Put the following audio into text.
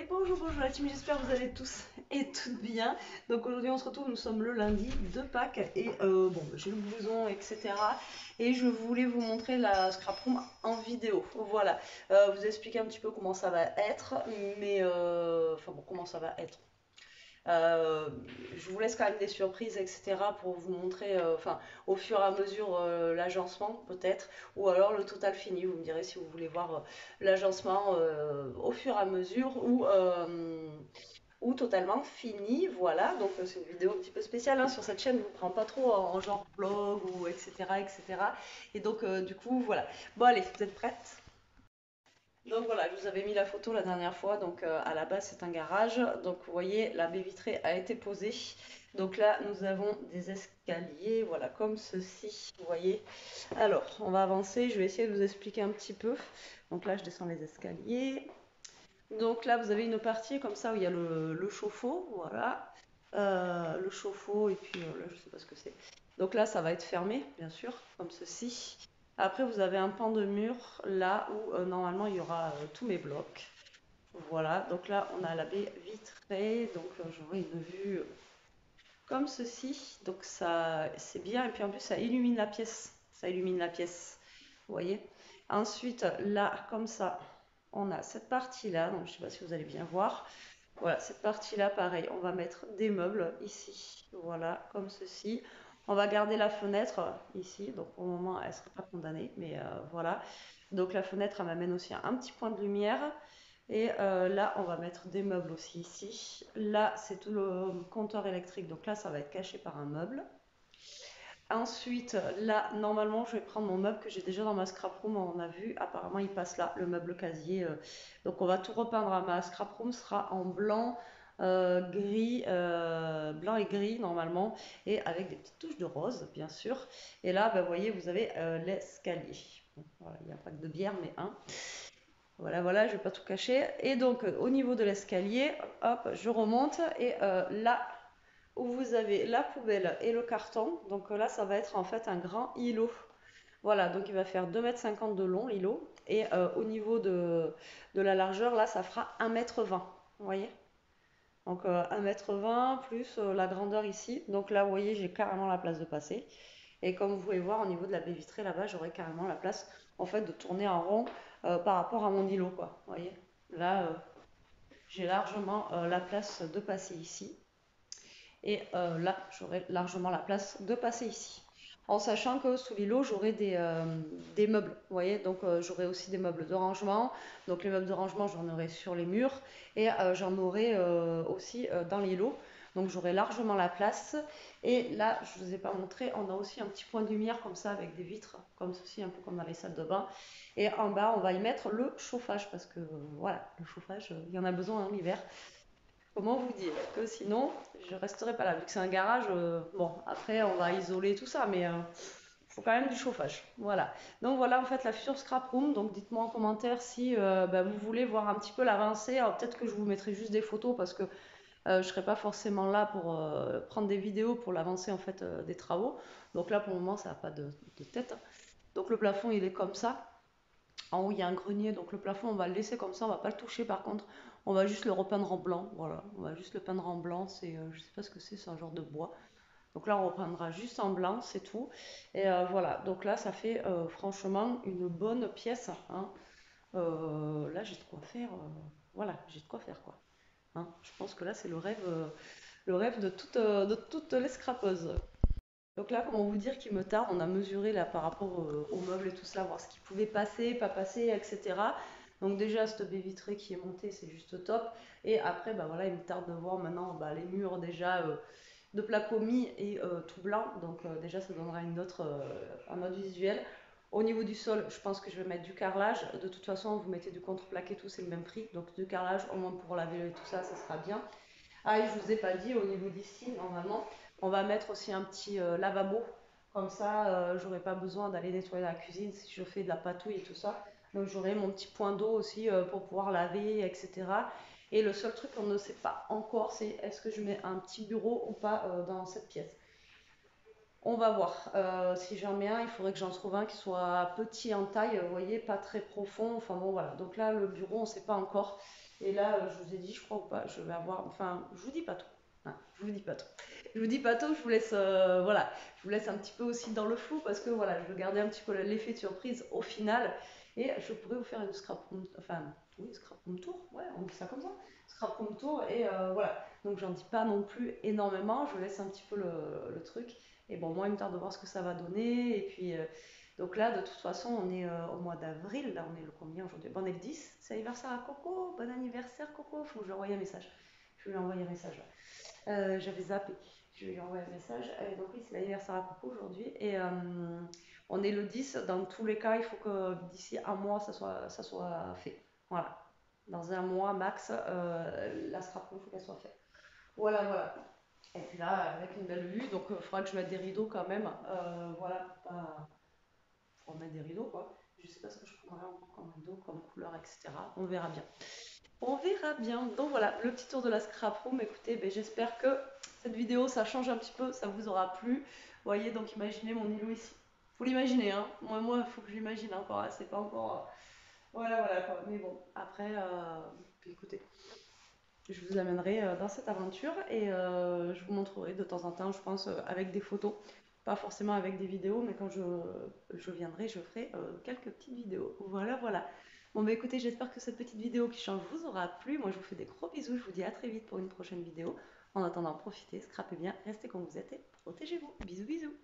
Bonjour, bonjour la team, j'espère que vous allez tous et toutes bien. Donc aujourd'hui on se retrouve, nous sommes le lundi de Pâques et bon, j'ai le blouson, etc. Et je voulais vous montrer la scrap room en vidéo. Voilà, vous expliquer un petit peu comment ça va être, mais enfin bon, comment ça va être. Euh, je vous laisse quand même des surprises, etc. pour vous montrer, enfin, au fur et à mesure l'agencement peut-être, ou alors le total fini. Vous me direz si vous voulez voir l'agencement au fur et à mesure ou totalement fini. Voilà, donc c'est une vidéo un petit peu spéciale hein, sur cette chaîne. Je ne vous prends pas trop en genre vlog ou etc. etc. Et donc du coup voilà. Bon allez, vous êtes prêtes? Donc voilà, je vous avais mis la photo la dernière fois. Donc à la base c'est un garage. Donc vous voyez la baie vitrée a été posée. Donc là nous avons des escaliers, voilà comme ceci. Vous voyez. Alors on va avancer. Je vais essayer de vous expliquer un petit peu. Donc là je descends les escaliers. Donc là vous avez une partie comme ça où il y a le chauffe-eau, voilà. Le chauffe-eau et puis là je sais pas ce que c'est. Donc là ça va être fermé bien sûr comme ceci. Après, vous avez un pan de mur là où normalement il y aura tous mes blocs. Voilà, donc là on a la baie vitrée, donc j'aurai une vue comme ceci. Donc ça, c'est bien, et puis en plus ça illumine la pièce. Ça illumine la pièce, vous voyez. Ensuite, là, comme ça, on a cette partie-là, donc je ne sais pas si vous allez bien voir. Voilà, cette partie-là, pareil, on va mettre des meubles ici, voilà, comme ceci. On va garder la fenêtre ici, donc pour le moment, elle ne sera pas condamnée, mais voilà. Donc la fenêtre, elle m'amène aussi un petit point de lumière. Et là, on va mettre des meubles aussi ici. Là, c'est tout le compteur électrique, donc là, ça va être caché par un meuble. Ensuite, là, normalement, je vais prendre mon meuble que j'ai déjà dans ma scrap room. On a vu, apparemment, il passe là, le meuble casier. Donc, on va tout repeindre. Ma scrap room sera en blanc, gris, blanc et gris normalement, et avec des petites touches de rose, bien sûr. Et là, ben, vous voyez, vous avez l'escalier. Bon, voilà, il n'y a pas que de bière, mais un. Voilà, voilà, je ne vais pas tout cacher. Et donc, au niveau de l'escalier, hop, je remonte. Et là où vous avez la poubelle et le carton, donc là, ça va être en fait un grand îlot. Voilà, donc il va faire 2,50 m de long, l'îlot. Et au niveau de la largeur, là, ça fera 1,20 m. Vous voyez? Donc 1,20 m plus la grandeur ici. Donc là, vous voyez, j'ai carrément la place de passer. Et comme vous pouvez voir, au niveau de la baie vitrée, là-bas, j'aurai carrément la place en fait de tourner en rond par rapport à mon îlot, quoi. Vous voyez? Là, j'ai largement la place de passer ici. Et là, j'aurai largement la place de passer ici. En sachant que sous l'îlot, j'aurai des meubles. Vous voyez, donc j'aurai aussi des meubles de rangement. Donc les meubles de rangement, j'en aurai sur les murs et j'en aurai aussi dans l'îlot. Donc j'aurai largement la place. Et là, je ne vous ai pas montré, on a aussi un petit point de lumière comme ça avec des vitres, comme ceci, un peu comme dans les salles de bain. Et en bas, on va y mettre le chauffage parce que voilà, le chauffage, il y en a besoin en hiver. Comment vous dire que sinon, je resterai pas là. Vu que c'est un garage, bon, après, on va isoler tout ça, mais il faut quand même du chauffage. Voilà. Donc voilà, en fait, la future scrap room. Donc dites-moi en commentaire si bah, vous voulez voir un petit peu l'avancée. Alors peut-être que je vous mettrai juste des photos parce que je ne serai pas forcément là pour prendre des vidéos pour l'avancée en fait des travaux. Donc là, pour le moment, ça n'a pas de tête. Donc le plafond, il est comme ça. En haut, il y a un grenier, donc le plafond, on va le laisser comme ça, on va pas le toucher par contre. On va juste le repeindre en blanc, voilà. On va juste le peindre en blanc, c'est, je sais pas ce que c'est un genre de bois. Donc là, on repeindra juste en blanc, c'est tout. Et voilà, donc là, ça fait franchement une bonne pièce, hein. Là, j'ai de quoi faire, voilà, j'ai de quoi faire quoi. Hein. Je pense que là, c'est le rêve de toutes les scrapeuses. Donc là, comment vous dire qu'il me tarde, on a mesuré là par rapport aux meubles et tout ça, voir ce qui pouvait passer, pas passer, etc. Donc déjà, cette baie vitrée qui est montée, c'est juste top. Et après, bah voilà, il me tarde de voir maintenant bah, les murs déjà de placo mis et tout blanc. Donc déjà, ça donnera un autre visuel. Au niveau du sol, je pense que je vais mettre du carrelage. De toute façon, vous mettez du contreplaqué et tout, c'est le même prix. Donc du carrelage, au moins pour laver et tout ça, ça sera bien. Ah, et je vous ai pas dit, au niveau d'ici, normalement, on va mettre aussi un petit lavabo. Comme ça, j'aurai pas besoin d'aller nettoyer la cuisine si je fais de la patouille et tout ça. Donc j'aurai mon petit point d'eau aussi pour pouvoir laver, etc. Et le seul truc qu'on ne sait pas encore, c'est est-ce que je mets un petit bureau ou pas dans cette pièce. On va voir. Si j'en mets un, il faudrait que j'en trouve un qui soit petit en taille, vous voyez, pas très profond. Enfin bon, voilà. Donc là, le bureau, on ne sait pas encore. Et là, je vous ai dit, je crois ou pas, je vais avoir, enfin, je vous dis pas tout. Hein, je vous dis pas tout. Je vous dis pas tout, je vous laisse, voilà, je vous laisse un petit peu aussi dans le flou parce que voilà, je veux garder un petit peu l'effet de surprise au final. Et je pourrais vous faire une scrap room, enfin, oui, scrap room tour, ouais, on dit ça comme ça, scrap room tour. Et voilà, donc j'en dis pas non plus énormément, je laisse un petit peu le truc. Et bon, moi, il me tarde de voir ce que ça va donner. Et puis, donc là, de toute façon, on est au mois d'avril. Là, on est le combien aujourd'hui? Bon, on est le 10. C'est l'anniversaire à Coco. Bon anniversaire, Coco. Faut que je lui envoie un message. Je vais lui envoyer un message. Là. J'avais zappé. Je vais lui envoyer un message. Et donc, oui, c'est l'anniversaire à Coco aujourd'hui. Et on est le 10. Dans tous les cas, il faut que d'ici un mois, ça soit fait. Voilà. Dans un mois max, la scrap, il faut qu'elle soit faite. Voilà, voilà. Et puis là, avec une belle vue, donc il faudra que je mette des rideaux quand même. Voilà, pour pas pour mettre des rideaux, quoi. Je sais pas ce que je prendrai encore comme rideau, comme couleur, etc. On verra bien. On verra bien. Donc voilà, le petit tour de la scrap room. Écoutez, ben, j'espère que cette vidéo, ça change un petit peu, ça vous aura plu. Vous voyez, donc imaginez mon îlot ici. Faut l'imaginer, hein. Moi, il faut que j'imagine encore. Hein. C'est pas encore. Voilà, voilà, quoi. Mais bon, après, puis écoutez, je vous amènerai dans cette aventure et je vous montrerai de temps en temps, je pense, avec des photos. Pas forcément avec des vidéos, mais quand je viendrai, je ferai quelques petites vidéos. Voilà, voilà. Bon, bah écoutez, j'espère que cette petite vidéo qui change vous aura plu. Moi, je vous fais des gros bisous. Je vous dis à très vite pour une prochaine vidéo. En attendant, profitez, scrapez bien, restez comme vous êtes et protégez-vous. Bisous, bisous.